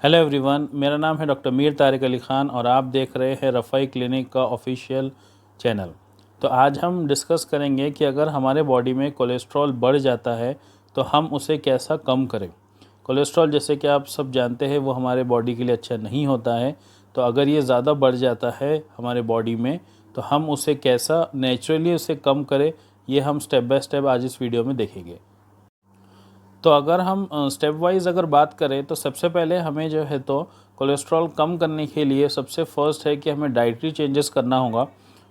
Hello everyone, मेरा नाम है डॉक्टर मीर तारिक अली ख़ान और आप देख रहे हैं रफ़ाई क्लिनिक का ऑफिशियल चैनल। तो आज हम डिस्कस करेंगे कि अगर हमारे बॉडी में कोलेस्ट्रॉल बढ़ जाता है तो हम उसे कैसा कम करें। कोलेस्ट्रॉल जैसे कि आप सब जानते हैं वो हमारे बॉडी के लिए अच्छा नहीं होता है। तो अगर ये ज़्यादा बढ़ जाता है हमारे बॉडी में तो हम उसे कैसा नेचुरली उसे कम करें, ये हम स्टेप बाय स्टेप आज इस वीडियो में देखेंगे। तो अगर हम स्टेप वाइज अगर बात करें तो सबसे पहले हमें जो है तो कोलेस्ट्रॉल कम करने के लिए सबसे फर्स्ट है कि हमें डाइटरी चेंजेस करना होगा।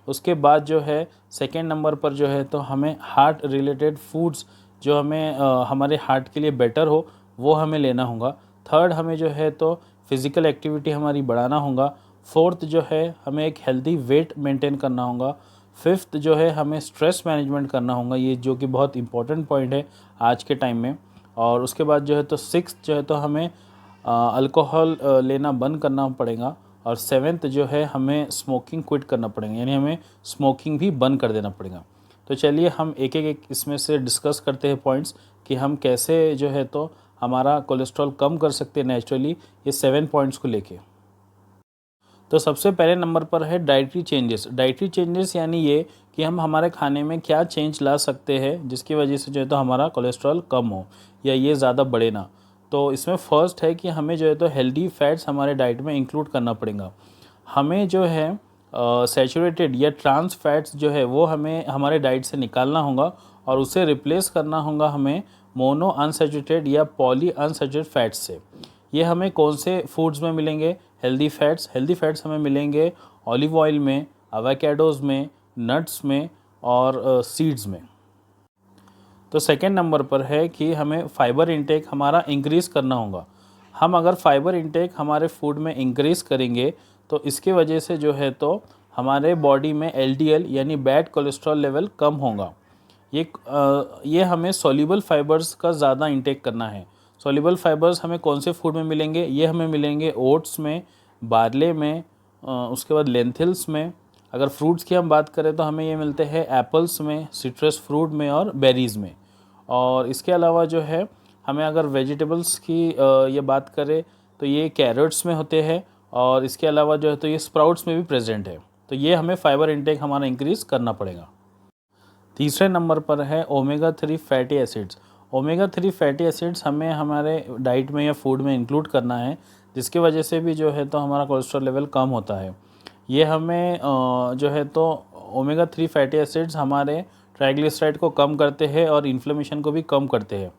उसके बाद जो है सेकेंड नंबर पर जो है तो हमें हार्ट रिलेटेड फूड्स जो हमें हमारे हार्ट के लिए बेटर हो वो हमें लेना होगा। थर्ड हमें जो है तो फिज़िकल एक्टिविटी हमारी बढ़ाना होगा। फोर्थ जो है हमें एक हेल्दी वेट मेंटेन करना होगा। फिफ्थ जो है हमें स्ट्रेस मैनेजमेंट करना होगा, ये जो कि बहुत इंपॉर्टेंट पॉइंट है आज के टाइम में। और उसके बाद जो है तो सिक्स्थ जो है तो हमें अल्कोहल लेना बंद करना पड़ेगा। और सेवेंथ जो है हमें स्मोकिंग क्विट करना पड़ेगा, यानी हमें स्मोकिंग भी बंद कर देना पड़ेगा। तो चलिए हम एक एक इसमें से डिस्कस करते हैं पॉइंट्स कि हम कैसे जो है तो हमारा कोलेस्ट्रॉल कम कर सकते हैं नेचुरली, ये 7 पॉइंट्स को लेके। तो सबसे पहले नंबर पर है डाइटरी चेंजेस। डाइटरी चेंजेस यानी ये कि हम हमारे खाने में क्या चेंज ला सकते हैं जिसकी वजह से जो है तो हमारा कोलेस्ट्रॉल कम हो या ये ज़्यादा बढ़े ना। तो इसमें फर्स्ट है कि हमें जो है तो हेल्दी फैट्स हमारे डाइट में इंक्लूड करना पड़ेगा। हमें जो है सैचुरेटेड या ट्रांस फैट्स जो है वो हमें हमारे डाइट से निकालना होगा और उसे रिप्लेस करना होगा हमें मोनो अनसैचुरेटेड या पॉली अनसैचुरेटेड फैट्स से। ये हमें कौन से फूड्स में मिलेंगे? हेल्दी फैट्स हमें मिलेंगे ऑलिव ऑयल में, एवोकाडोज़ में, नट्स में और सीड्स में। तो सेकेंड नंबर पर है कि हमें फ़ाइबर इंटेक हमारा इंक्रीज़ करना होगा। हम अगर फ़ाइबर इंटेक हमारे फूड में इंक्रीज़ करेंगे तो इसके वजह से जो है तो हमारे बॉडी में एलडीएल यानी बैड कोलेस्ट्रॉल लेवल कम होगा। ये हमें सॉल्युबल फाइबर्स का ज़्यादा इंटेक करना है। सॉल्युबल फाइबर्स हमें कौन से फूड में मिलेंगे? ये हमें मिलेंगे ओट्स में, बार्ले में, उसके बाद लेंथिल्स में। अगर फ्रूट्स की हम बात करें तो हमें ये मिलते हैं एप्पल्स में, सिट्रस फ्रूट में और बेरीज़ में। और इसके अलावा जो है हमें अगर वेजिटेबल्स की ये बात करें तो ये कैरेट्स में होते हैं और इसके अलावा जो है तो ये स्प्राउट्स में भी प्रेजेंट है। तो ये हमें फाइबर इंटेक हमारा इंक्रीज़ करना पड़ेगा। तीसरे नंबर पर है omega 3 fatty acids. Omega 3 fatty acids हमें हमारे डाइट में या फूड में इंक्लूड करना है, जिसकी वजह से भी जो है तो हमारा कोलेस्ट्रॉल लेवल कम होता है। ये हमें जो है तो ओमेगा 3 फैटी एसिड्स हमारे ट्राइग्लिसराइड को कम करते हैं और इन्फ्लेमेशन को भी कम करते हैं।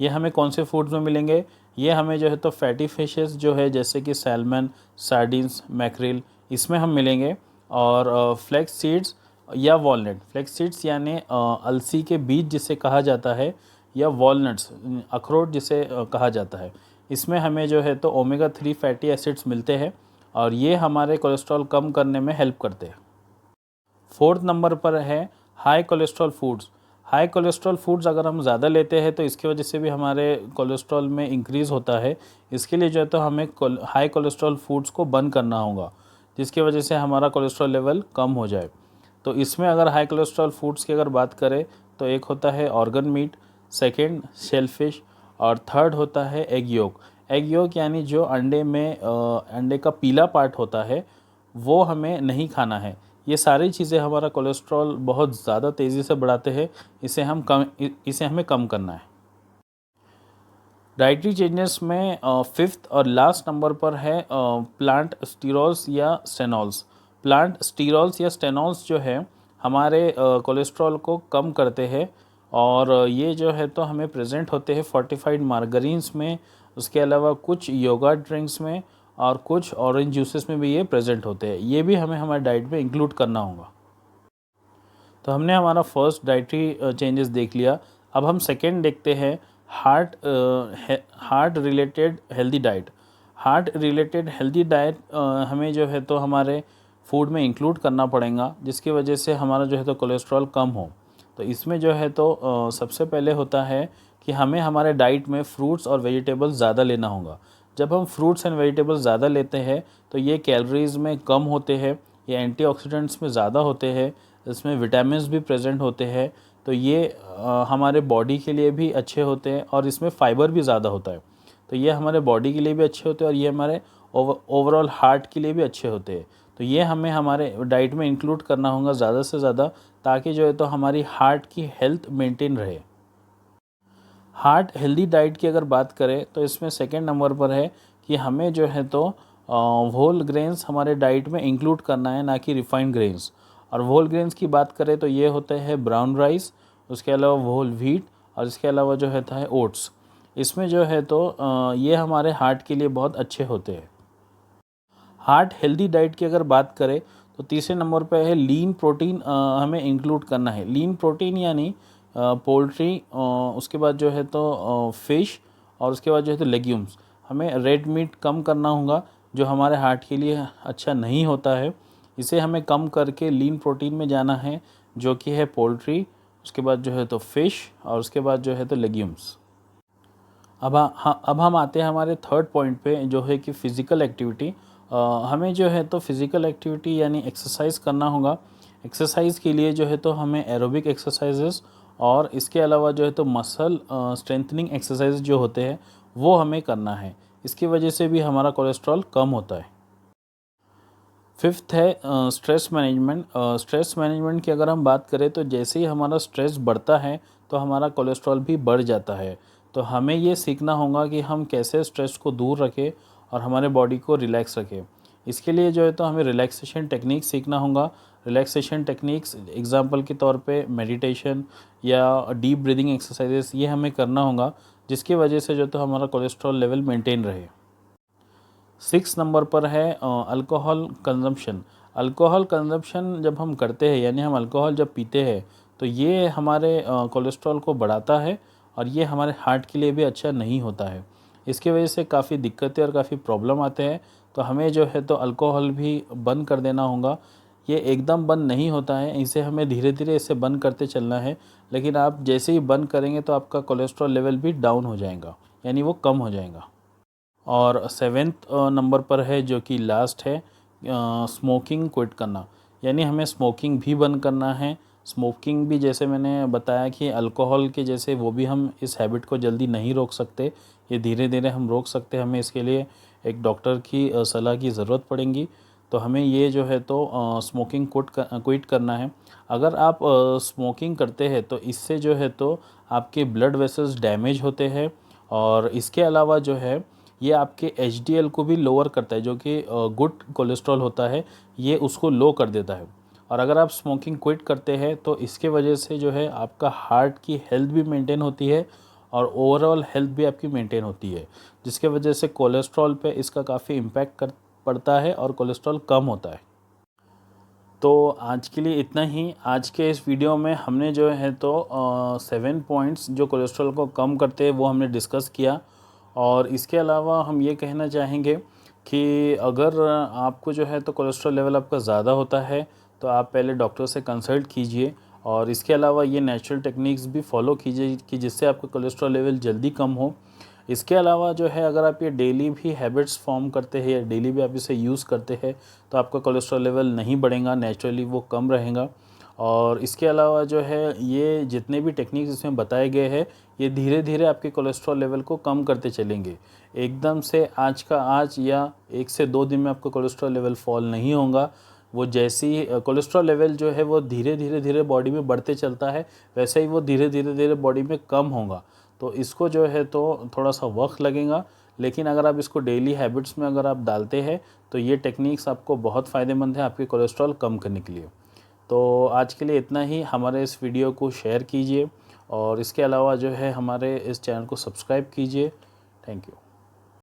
ये हमें कौन से फूड्स में मिलेंगे? ये हमें जो है तो फैटी फिशेस जो है जैसे कि सैल्मन, सार्डिन्स, मैक्रिल, इसमें हम मिलेंगे। और फ्लैक्स सीड्स या वॉलनट, फ्लैक्स सीड्स यानी अलसी के बीज जिसे कहा जाता है, या वॉलनट्स अखरोट जिसे कहा जाता है, इसमें हमें जो है तो ओमेगा 3 फैटी एसिड्स मिलते हैं और ये हमारे कोलेस्ट्रॉल कम करने में हेल्प करते हैं। फोर्थ नंबर पर है high cholesterol foods. High cholesterol foods अगर हम ज़्यादा लेते हैं तो इसकी वजह से भी हमारे कोलेस्ट्रॉल में इंक्रीज़ होता है। इसके लिए जो है तो हमें हाई कोलेस्ट्रॉल फूड्स को बंद करना होगा, जिसकी वजह से हमारा कोलेस्ट्रॉल लेवल कम हो जाए। तो इसमें अगर हाई कोलेस्ट्रॉल फूड्स की अगर बात करें तो एक होता है ऑर्गन मीट, सेकेंड शेलफिश और थर्ड होता है एग योक। एग योक यानी जो अंडे में अंडे का पीला पार्ट होता है वो हमें नहीं खाना है। ये सारी चीज़ें हमारा कोलेस्ट्रॉल बहुत ज़्यादा तेज़ी से बढ़ाते हैं, इसे हमें कम करना है। डाइटरी चेंजेस में फिफ्थ और लास्ट नंबर पर है प्लांट स्टीरॉल्स या स्टेनॉल्स। प्लांट स्टीरॉल्स या स्टेनॉल्स जो है हमारे कोलेस्ट्रॉल को कम करते हैं और ये जो है तो हमें प्रेजेंट होते हैं फोर्टिफाइड मार्गरीन्स में, उसके अलावा कुछ योगर्ट ड्रिंक्स में और कुछ ऑरेंज जूसेस में भी ये प्रेजेंट होते हैं। ये भी हमें हमारे डाइट में इंक्लूड करना होगा। तो हमने हमारा फर्स्ट डाइटरी चेंजेस देख लिया। अब हम सेकेंड देखते हैं heart related healthy diet. Heart related healthy diet हमें जो है तो हमारे फूड में इंक्लूड करना पड़ेगा, जिसकी वजह से हमारा जो है तो कोलेस्ट्रॉल कम हो। तो इसमें जो है तो सबसे पहले होता है कि हमें हमारे डाइट में फ्रूट्स और वेजिटेबल्स ज़्यादा लेना होगा। जब हम फ्रूट्स एंड वेजिटेबल्स ज़्यादा लेते हैं तो ये कैलोरीज़ में कम होते हैं, ये एंटीऑक्सीडेंट्स में ज़्यादा होते हैं, इसमें विटामिन्स भी प्रेजेंट होते हैं। तो ये हमारे बॉडी के लिए भी अच्छे होते हैं और इसमें फ़ाइबर भी ज़्यादा होता है। तो ये हमारे बॉडी के लिए भी अच्छे होते हैं और ये हमारे ओवरऑल हार्ट के लिए भी अच्छे होते हैं। तो ये हमें हमारे डाइट में इंक्लूड करना होगा ज़्यादा से ज़्यादा, ताकि जो है तो हमारी हार्ट की हेल्थ मेंटेन रहे। हार्ट हेल्दी डाइट की अगर बात करें तो इसमें सेकंड नंबर पर है कि हमें जो है तो होल ग्रेन्स हमारे डाइट में इंक्लूड करना है, ना कि रिफाइंड ग्रेन्स। और होल ग्रेन्स की बात करें तो ये होते हैं ब्राउन राइस, उसके अलावा होल व्हीट, और इसके अलावा जो होता है ओट्स। इसमें जो है तो ये हमारे हार्ट के लिए बहुत अच्छे होते हैं। हार्ट हेल्दी डाइट की अगर बात करें तो तीसरे नंबर पे है लीन प्रोटीन हमें इंक्लूड करना है। लीन प्रोटीन यानी पोल्ट्री, उसके बाद जो है तो फिश, और उसके बाद जो है तो लेग्यूम्स। हमें रेड मीट कम करना होगा जो हमारे हार्ट के लिए अच्छा नहीं होता है। इसे हमें कम करके लीन प्रोटीन में जाना है, जो कि है पोल्ट्री, उसके बाद जो है तो फिश, और उसके बाद जो है तो लेग्यूम्स। अब हम आते हैं हमारे थर्ड पॉइंट पे, जो है कि फ़िज़िकल एक्टिविटी। हमें जो है तो फ़िज़िकल एक्टिविटी यानी एक्सरसाइज करना होगा। एक्सरसाइज के लिए जो है तो हमें एरोबिक एक्सरसाइजेस और इसके अलावा जो है तो मसल स्ट्रेंथनिंग एक्सरसाइज जो होते हैं वो हमें करना है। इसकी वजह से भी हमारा कोलेस्ट्रॉल कम होता है। फिफ्थ है स्ट्रेस मैनेजमेंट। स्ट्रेस मैनेजमेंट की अगर हम बात करें तो जैसे ही हमारा स्ट्रेस बढ़ता है तो हमारा कोलेस्ट्रॉल भी बढ़ जाता है। तो हमें ये सीखना होगा कि हम कैसे स्ट्रेस को दूर रखें और हमारे बॉडी को रिलैक्स रखें। इसके लिए जो है तो हमें रिलैक्सेशन टेक्निक सीखना होगा। रिलैक्सेशन टेक्निक्स एग्जांपल के तौर पे मेडिटेशन या डीप ब्रीदिंग एक्सरसाइजेस, ये हमें करना होगा, जिसकी वजह से जो तो हमारा कोलेस्ट्रॉल लेवल मेंटेन रहे। 6 नंबर पर है अल्कोहल कंजम्पशन। अल्कोहल कंजम्पशन जब हम करते हैं, यानी हम अल्कोहल जब पीते हैं, तो ये हमारे कोलेस्ट्रॉल को बढ़ाता है और ये हमारे हार्ट के लिए भी अच्छा नहीं होता है। इसकी वजह से काफ़ी दिक्कतें और काफ़ी प्रॉब्लम आते हैं। तो हमें जो है तो अल्कोहल भी बंद कर देना होगा। ये एकदम बंद नहीं होता है, इसे हमें धीरे धीरे इसे बंद करते चलना है। लेकिन आप जैसे ही बंद करेंगे तो आपका कोलेस्ट्रॉल लेवल भी डाउन हो जाएगा, यानी वो कम हो जाएगा। और सेवेंथ नंबर पर है, जो कि लास्ट है, स्मोकिंग क्विट करना। यानी हमें स्मोकिंग भी बंद करना है। स्मोकिंग भी जैसे मैंने बताया कि अल्कोहल के जैसे वो भी हम इस हैबिट को जल्दी नहीं रोक सकते, ये धीरे धीरे हम रोक सकते हैं। हमें इसके लिए एक डॉक्टर की सलाह की ज़रूरत पड़ेगी। तो हमें ये जो है तो स्मोकिंग क्विट करना है। अगर आप स्मोकिंग करते हैं तो इससे जो है तो आपके ब्लड वेसल्स डैमेज होते हैं, और इसके अलावा जो है ये आपके एचडीएल को भी लोअर करता है, जो कि गुड कोलेस्ट्रॉल होता है, ये उसको लो कर देता है। और अगर आप स्मोकिंग क्विट करते हैं तो इसके वजह से जो है आपका हार्ट की हेल्थ भी मेंटेन होती है और ओवरऑल हेल्थ भी आपकी मेंटेन होती है, जिसके वजह से कोलेस्ट्रॉल पे इसका काफ़ी इम्पैक्ट पड़ता है और कोलेस्ट्रॉल कम होता है। तो आज के लिए इतना ही। आज के इस वीडियो में हमने जो है तो 7 पॉइंट्स जो कोलेस्ट्रॉल को कम करते हैं वो हमने डिस्कस किया। और इसके अलावा हम ये कहना चाहेंगे कि अगर आपको जो है तो कोलेस्ट्रॉल लेवल आपका ज़्यादा होता है तो आप पहले डॉक्टर से कंसल्ट कीजिए। और इसके अलावा ये नेचुरल टेक्निक्स भी फॉलो कीजिए कि जिससे आपका कोलेस्ट्रॉल लेवल जल्दी कम हो। इसके अलावा जो है अगर आप ये डेली भी हैबिट्स फॉर्म करते हैं या डेली भी आप इसे यूज़ करते हैं तो आपका कोलेस्ट्रॉल लेवल नहीं बढ़ेगा, नेचुरली वो कम रहेगा। और इसके अलावा जो है ये जितने भी टेक्निक्स इसमें बताए गए हैं, ये धीरे धीरे आपके कोलेस्ट्रॉल लेवल को कम करते चलेंगे। एकदम से आज का आज या 1 से 2 दिन में आपका कोलेस्ट्रॉल लेवल फॉल नहीं होगा। वो जैसे ही कोलेस्ट्रॉल लेवल जो है वो धीरे धीरे बॉडी में बढ़ते चलता है, वैसे ही वो धीरे धीरे बॉडी में कम होगा। तो इसको जो है तो थोड़ा सा वक्त लगेगा, लेकिन अगर आप इसको डेली हैबिट्स में अगर आप डालते हैं तो ये टेक्निक्स आपको बहुत फ़ायदेमंद है आपके कोलेस्ट्रॉल कम करने के लिए। तो आज के लिए इतना ही। हमारे इस वीडियो को शेयर कीजिए और इसके अलावा जो है हमारे इस चैनल को सब्सक्राइब कीजिए। Thank you.